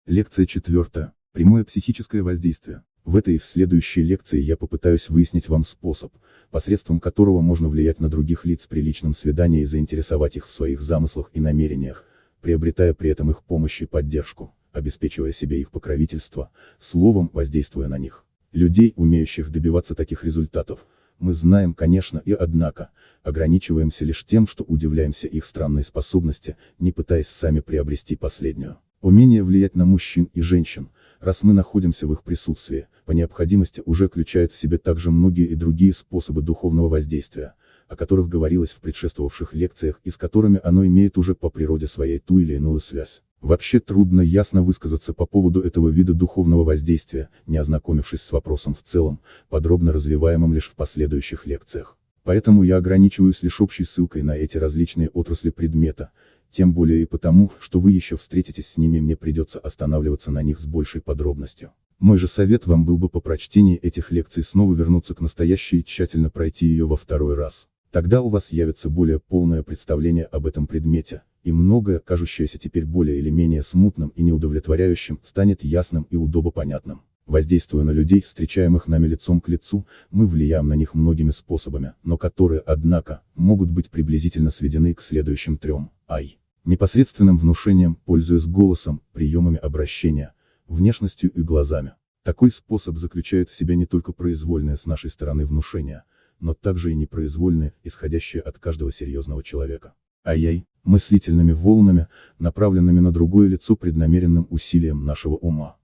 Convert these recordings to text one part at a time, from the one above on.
Лекция 4. Прямое психическое воздействие. В этой и в следующей лекции я попытаюсь выяснить вам способ, посредством которого можно влиять на других лиц при личном свидании и заинтересовать их в своих замыслах и намерениях, приобретая при этом их помощь и поддержку, обеспечивая себе их покровительство, словом, воздействуя на них. Людей, умеющих добиваться таких результатов, мы знаем, конечно, и однако, ограничиваемся лишь тем, что удивляемся их странной способности, не пытаясь сами приобрести последнюю. Умение влиять на мужчин и женщин, раз мы находимся в их присутствии, по необходимости уже включает в себе также многие и другие способы духовного воздействия, о которых говорилось в предшествовавших лекциях и с которыми оно имеет уже по природе своей ту или иную связь. Вообще трудно ясно высказаться по поводу этого вида духовного воздействия, не ознакомившись с вопросом в целом, подробно развиваемым лишь в последующих лекциях. Поэтому я ограничиваюсь лишь общей ссылкой на эти различные отрасли предмета, тем более и потому, что вы еще встретитесь с ними, мне придется останавливаться на них с большей подробностью. Мой же совет вам был бы по прочтении этих лекций снова вернуться к настоящей и тщательно пройти ее во второй раз. Тогда у вас явится более полное представление об этом предмете, и многое, кажущееся теперь более или менее смутным и неудовлетворяющим, станет ясным и удобопонятным. Воздействуя на людей, встречаемых нами лицом к лицу, мы влияем на них многими способами, но которые, однако, могут быть приблизительно сведены к следующим трем. Непосредственным внушением, пользуясь голосом, приемами обращения, внешностью и глазами. Такой способ заключает в себе не только произвольное с нашей стороны внушение, но также и непроизвольное, исходящее от каждого серьезного человека. Мыслительными волнами, направленными на другое лицо преднамеренным усилием нашего ума.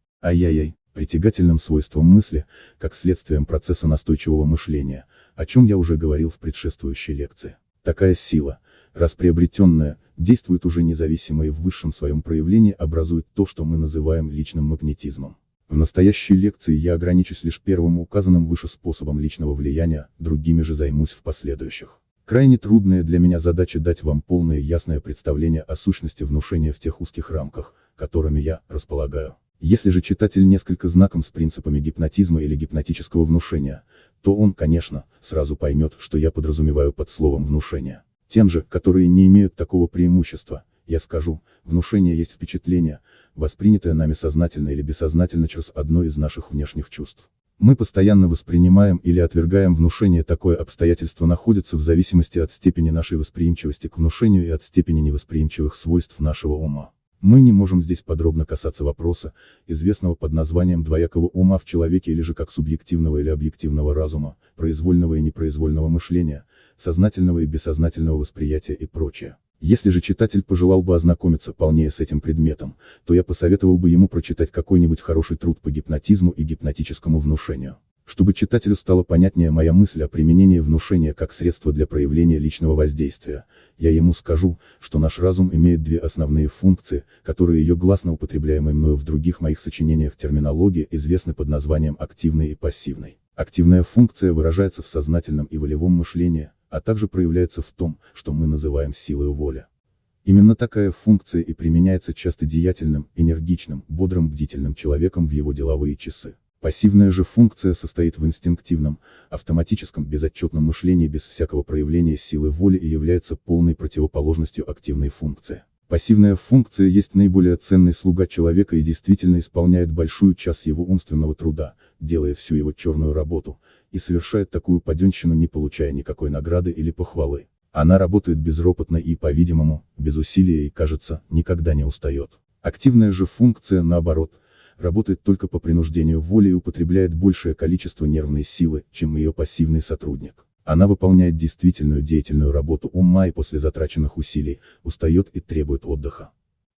Притягательным свойством мысли, как следствием процесса настойчивого мышления, о чем я уже говорил в предшествующей лекции. Такая сила, раз приобретенная, действует уже независимо и в высшем своем проявлении образует то, что мы называем личным магнетизмом. В настоящей лекции я ограничусь лишь первым указанным выше способом личного влияния, другими же займусь в последующих. Крайне трудная для меня задача дать вам полное и ясное представление о сущности внушения в тех узких рамках, которыми я располагаю. Если же читатель несколько знаком с принципами гипнотизма или гипнотического внушения, то он, конечно, сразу поймет, что я подразумеваю под словом внушение. Тем же, которые не имеют такого преимущества, я скажу, внушение есть впечатление, воспринятое нами сознательно или бессознательно через одно из наших внешних чувств. Мы постоянно воспринимаем или отвергаем внушение, такое обстоятельство находится в зависимости от степени нашей восприимчивости к внушению и от степени невосприимчивых свойств нашего ума. Мы не можем здесь подробно касаться вопроса, известного под названием двоякого ума в человеке или же как субъективного или объективного разума, произвольного и непроизвольного мышления, сознательного и бессознательного восприятия и прочее. Если же читатель пожелал бы ознакомиться полнее с этим предметом, то я посоветовал бы ему прочитать какой-нибудь хороший труд по гипнотизму и гипнотическому внушению. Чтобы читателю стала понятнее моя мысль о применении внушения как средства для проявления личного воздействия, я ему скажу, что наш разум имеет две основные функции, которые ее гласно употребляемой мною в других моих сочинениях терминологии известны под названием активной и пассивной. Активная функция выражается в сознательном и волевом мышлении, а также проявляется в том, что мы называем силой воли. Именно такая функция и применяется часто деятельным, энергичным, бодрым, бдительным человеком в его деловые часы. Пассивная же функция состоит в инстинктивном, автоматическом, безотчетном мышлении без всякого проявления силы воли и является полной противоположностью активной функции. Пассивная функция есть наиболее ценный слуга человека и действительно исполняет большую часть его умственного труда, делая всю его черную работу, и совершает такую поденщину, не получая никакой награды или похвалы. Она работает безропотно и, по-видимому, без усилия и, кажется, никогда не устает. Активная же функция, наоборот, работает только по принуждению воли и употребляет большее количество нервной силы, чем ее пассивный сотрудник. Она выполняет действительную деятельную работу ума и после затраченных усилий, устает и требует отдыха.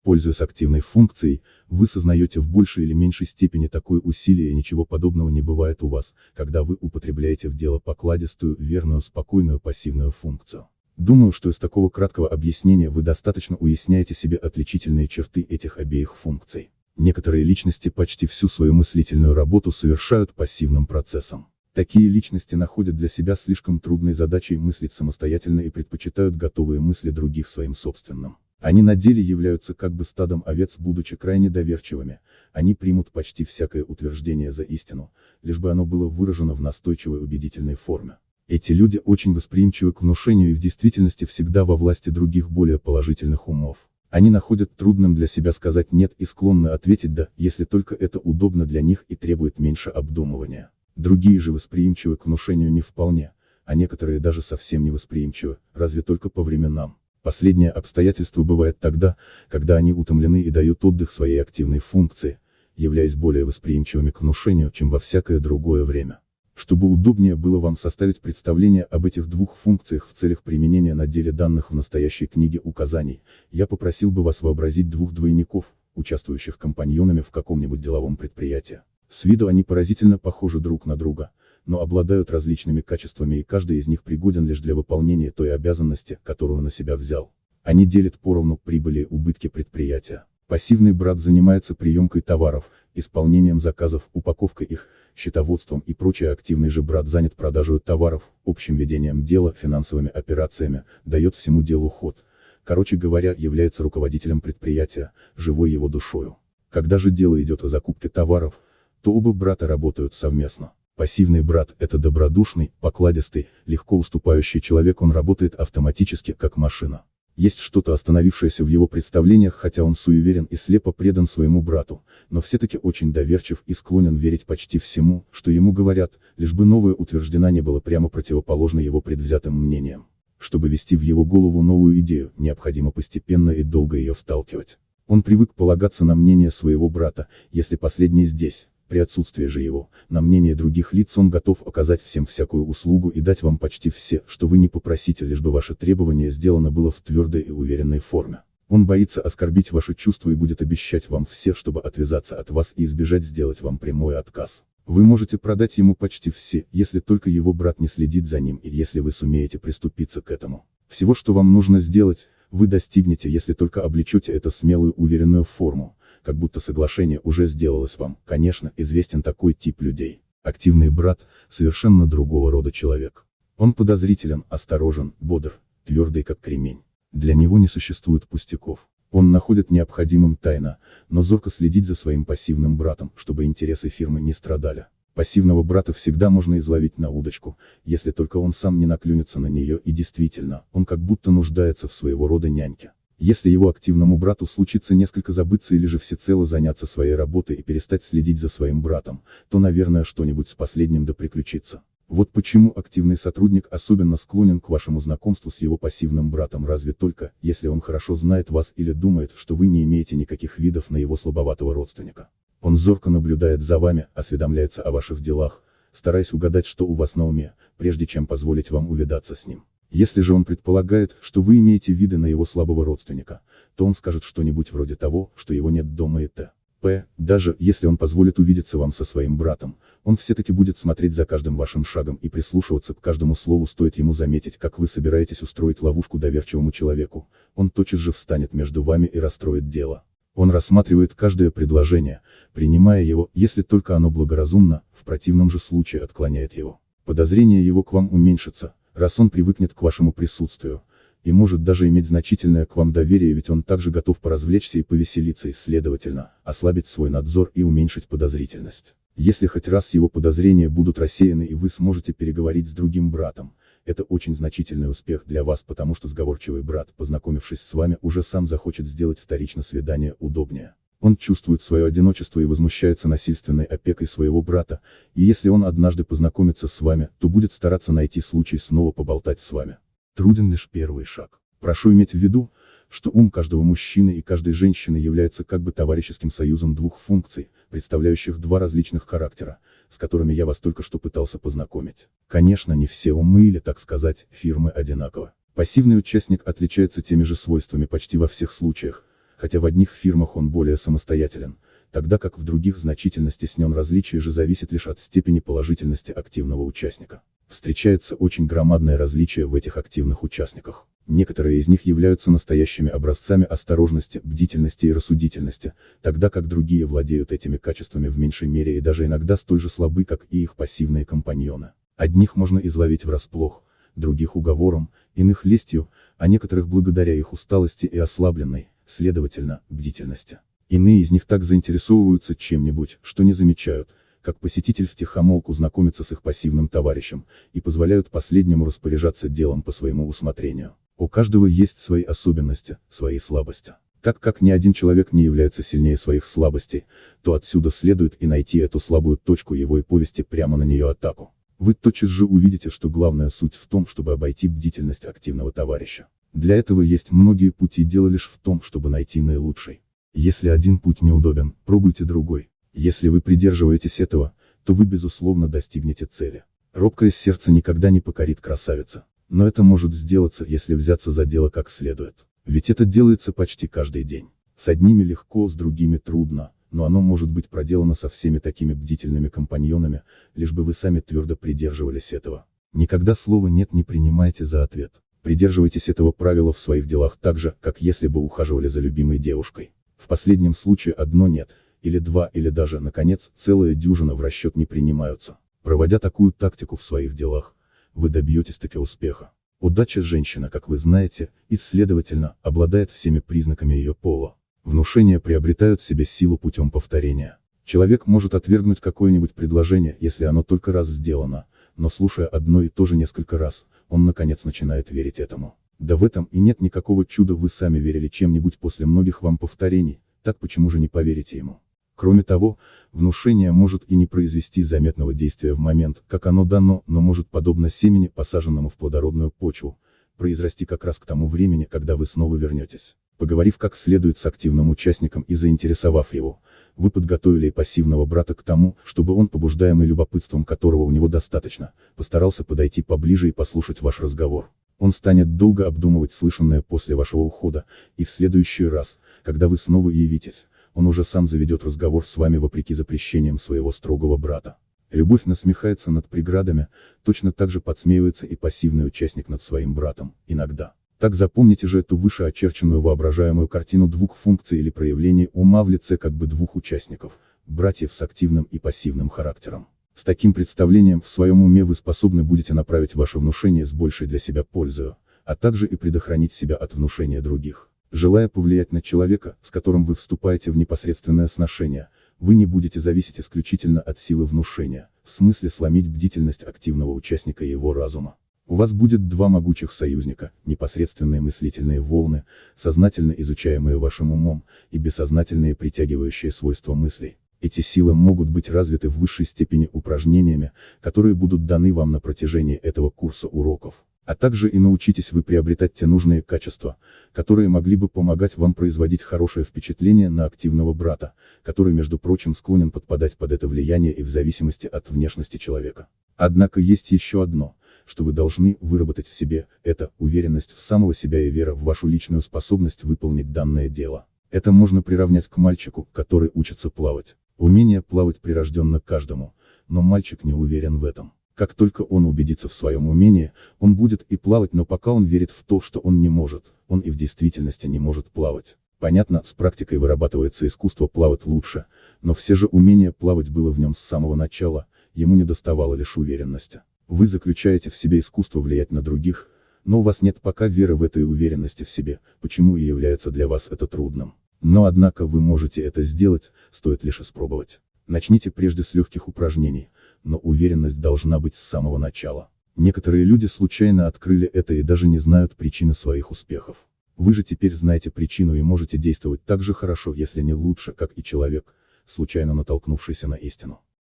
Пользуясь активной функцией, вы сознаете в большей или меньшей степени такое усилие, и ничего подобного не бывает у вас, когда вы употребляете в дело покладистую, верную, спокойную пассивную функцию. Думаю, что из такого краткого объяснения вы достаточно уясняете себе отличительные черты этих обеих функций. Некоторые личности почти всю свою мыслительную работу совершают пассивным процессом. Такие личности находят для себя слишком трудной задачей мыслить самостоятельно и предпочитают готовые мысли других своим собственным. Они на деле являются как бы стадом овец, будучи крайне доверчивыми, они примут почти всякое утверждение за истину, лишь бы оно было выражено в настойчивой убедительной форме. Эти люди очень восприимчивы к внушению и в действительности всегда во власти других более положительных умов. Они находят трудным для себя сказать «нет» и склонны ответить «да», если только это удобно для них и требует меньше обдумывания. Другие же восприимчивы к внушению не вполне, а некоторые даже совсем не восприимчивы, разве только по временам. Последнее обстоятельство бывает тогда, когда они утомлены и дают отдых своей активной функции, являясь более восприимчивыми к внушению, чем во всякое другое время. Чтобы удобнее было вам составить представление об этих двух функциях в целях применения на деле данных в настоящей книге указаний, я попросил бы вас вообразить двух двойников, участвующих компаньонами в каком-нибудь деловом предприятии. С виду они поразительно похожи друг на друга, но обладают различными качествами, и каждый из них пригоден лишь для выполнения той обязанности, которую на себя взял. Они делят поровну прибыли и убытки предприятия. Пассивный брат занимается приемкой товаров, исполнением заказов, упаковкой их, счетоводством и прочее. Активный же брат занят продажей товаров, общим ведением дела, финансовыми операциями, дает всему делу ход. Короче говоря, является руководителем предприятия, живой его душою. Когда же дело идет о закупке товаров, то оба брата работают совместно. Пассивный брат – это добродушный, покладистый, легко уступающий человек, он работает автоматически, как машина. Есть что-то остановившееся в его представлениях, хотя он суеверен и слепо предан своему брату, но все-таки очень доверчив и склонен верить почти всему, что ему говорят, лишь бы новое утверждено не было прямо противоположно его предвзятым мнениям. Чтобы ввести в его голову новую идею, необходимо постепенно и долго ее вталкивать. Он привык полагаться на мнение своего брата, если последний здесь. При отсутствии же его, на мнение других лиц он готов оказать всем всякую услугу и дать вам почти все, что вы не попросите, лишь бы ваше требование сделано было в твердой и уверенной форме. Он боится оскорбить ваши чувства и будет обещать вам все, чтобы отвязаться от вас и избежать сделать вам прямой отказ. Вы можете продать ему почти все, если только его брат не следит за ним и если вы сумеете приступиться к этому. Всего, что вам нужно сделать, вы достигнете, если только облечете это смелую уверенную форму, как будто соглашение уже сделалось вам. Конечно, известен такой тип людей. Активный брат – совершенно другого рода человек. Он подозрителен, осторожен, бодр, твердый как кремень. Для него не существует пустяков. Он находит необходимым тайно, но зорко следить за своим пассивным братом, чтобы интересы фирмы не страдали. Пассивного брата всегда можно изловить на удочку, если только он сам не наклюнется на нее, и действительно, он как будто нуждается в своего рода няньке. Если его активному брату случится несколько забыться или же всецело заняться своей работой и перестать следить за своим братом, то, наверное, что-нибудь с последним да приключится. Вот почему активный сотрудник особенно склонен к вашему знакомству с его пассивным братом, разве только, если он хорошо знает вас или думает, что вы не имеете никаких видов на его слабоватого родственника. Он зорко наблюдает за вами, осведомляется о ваших делах, стараясь угадать, что у вас на уме, прежде чем позволить вам увидаться с ним. Если же он предполагает, что вы имеете виды на его слабого родственника, то он скажет что-нибудь вроде того, что его нет дома и т.п. Даже если он позволит увидеться вам со своим братом, он все-таки будет смотреть за каждым вашим шагом и прислушиваться к каждому слову. Стоит ему заметить, как вы собираетесь устроить ловушку доверчивому человеку, он тотчас же встанет между вами и расстроит дело. Он рассматривает каждое предложение, принимая его, если только оно благоразумно, в противном же случае отклоняет его. Подозрение его к вам уменьшится, раз он привыкнет к вашему присутствию, и может даже иметь значительное к вам доверие, ведь он также готов поразвлечься и повеселиться, и, следовательно, ослабить свой надзор и уменьшить подозрительность. Если хоть раз его подозрения будут рассеяны и вы сможете переговорить с другим братом, это очень значительный успех для вас, потому что сговорчивый брат, познакомившись с вами, уже сам захочет сделать вторично свидание удобнее. Он чувствует свое одиночество и возмущается насильственной опекой своего брата, и если он однажды познакомится с вами, то будет стараться найти случай снова поболтать с вами. Труден лишь первый шаг. Прошу иметь в виду, что ум каждого мужчины и каждой женщины является как бы товарищеским союзом двух функций, представляющих два различных характера, с которыми я вас только что пытался познакомить. Конечно, не все умы или, так сказать, фирмы одинаковы. Пассивный участник отличается теми же свойствами почти во всех случаях, хотя в одних фирмах он более самостоятелен, тогда как в других значительно стеснен. Различие же зависит лишь от степени положительности активного участника. Встречается очень громадное различие в этих активных участниках. Некоторые из них являются настоящими образцами осторожности, бдительности и рассудительности, тогда как другие владеют этими качествами в меньшей мере и даже иногда столь же слабы, как и их пассивные компаньоны. Одних можно изловить врасплох, других уговором, иных лестью, а некоторых благодаря их усталости и ослабленной, следовательно, бдительности. Иные из них так заинтересовываются чем-нибудь, что не замечают, как посетитель втихомолку знакомится с их пассивным товарищем, и позволяют последнему распоряжаться делом по своему усмотрению. У каждого есть свои особенности, свои слабости. Так как ни один человек не является сильнее своих слабостей, то отсюда следует и найти эту слабую точку его и повести прямо на нее атаку. Вы тотчас же увидите, что главная суть в том, чтобы обойти бдительность активного товарища. Для этого есть многие пути, дело лишь в том, чтобы найти наилучший. Если один путь неудобен, пробуйте другой. Если вы придерживаетесь этого, то вы безусловно достигнете цели. Робкое сердце никогда не покорит красавица. Но это может сделаться, если взяться за дело как следует. Ведь это делается почти каждый день. С одними легко, с другими трудно, но оно может быть проделано со всеми такими бдительными компаньонами, лишь бы вы сами твердо придерживались этого. Никогда слово «нет» не принимайте за ответ. Придерживайтесь этого правила в своих делах так же, как если бы ухаживали за любимой девушкой. В последнем случае одно «нет», или два, или даже, наконец, целая дюжина в расчет не принимаются. Проводя такую тактику в своих делах, вы добьетесь таки успеха. Удача женщина, как вы знаете, и, следовательно, обладает всеми признаками ее пола. Внушения приобретают в себе силу путем повторения. Человек может отвергнуть какое-нибудь предложение, если оно только раз сделано, но слушая одно и то же несколько раз, он наконец начинает верить этому. Да в этом и нет никакого чуда, вы сами верили чем-нибудь после многих вам повторений, так почему же не поверите ему? Кроме того, внушение может и не произвести заметного действия в момент, как оно дано, но может, подобно семени, посаженному в плодородную почву, произрасти как раз к тому времени, когда вы снова вернетесь. Поговорив как следует с активным участником и заинтересовав его, вы подготовили и пассивного брата к тому, чтобы он, побуждаемый любопытством, которого у него достаточно, постарался подойти поближе и послушать ваш разговор. Он станет долго обдумывать слышанное после вашего ухода, и в следующий раз, когда вы снова явитесь, он уже сам заведет разговор с вами вопреки запрещениям своего строгого брата. Любовь насмехается над преградами, точно так же подсмеивается и пассивный участник над своим братом, иногда. Так запомните же эту вышеочерченную воображаемую картину двух функций или проявлений ума в лице как бы двух участников, братьев с активным и пассивным характером. С таким представлением в своем уме вы способны будете направить ваше внушение с большей для себя пользою, а также и предохранить себя от внушения других. Желая повлиять на человека, с которым вы вступаете в непосредственное сношение, вы не будете зависеть исключительно от силы внушения, в смысле сломить бдительность активного участника и его разума. У вас будет два могучих союзника, непосредственные мыслительные волны, сознательно изучаемые вашим умом, и бессознательные притягивающие свойства мыслей. Эти силы могут быть развиты в высшей степени упражнениями, которые будут даны вам на протяжении этого курса уроков. А также и научитесь вы приобретать те нужные качества, которые могли бы помогать вам производить хорошее впечатление на активного брата, который, между прочим, склонен подпадать под это влияние и в зависимости от внешности человека. Однако есть еще одно, что вы должны выработать в себе, это уверенность в самого себя и вера в вашу личную способность выполнить данное дело. Это можно приравнять к мальчику, который учится плавать. Умение плавать прирожденно каждому, но мальчик не уверен в этом. Как только он убедится в своем умении, он будет и плавать, но пока он верит в то, что он не может, он и в действительности не может плавать. Понятно, с практикой вырабатывается искусство плавать лучше, но все же умение плавать было в нем с самого начала, ему недоставало лишь уверенности. Вы заключаете в себе искусство влиять на других, но у вас нет пока веры в этой уверенности в себе, почему и является для вас это трудным. Но однако вы можете это сделать, стоит лишь испробовать. Начните прежде с легких упражнений, но уверенность должна быть с самого начала. Некоторые люди случайно открыли это и даже не знают причины своих успехов. Вы же теперь знаете причину и можете действовать так же хорошо, если не лучше, как и человек, случайно натолкнувшийся на истину.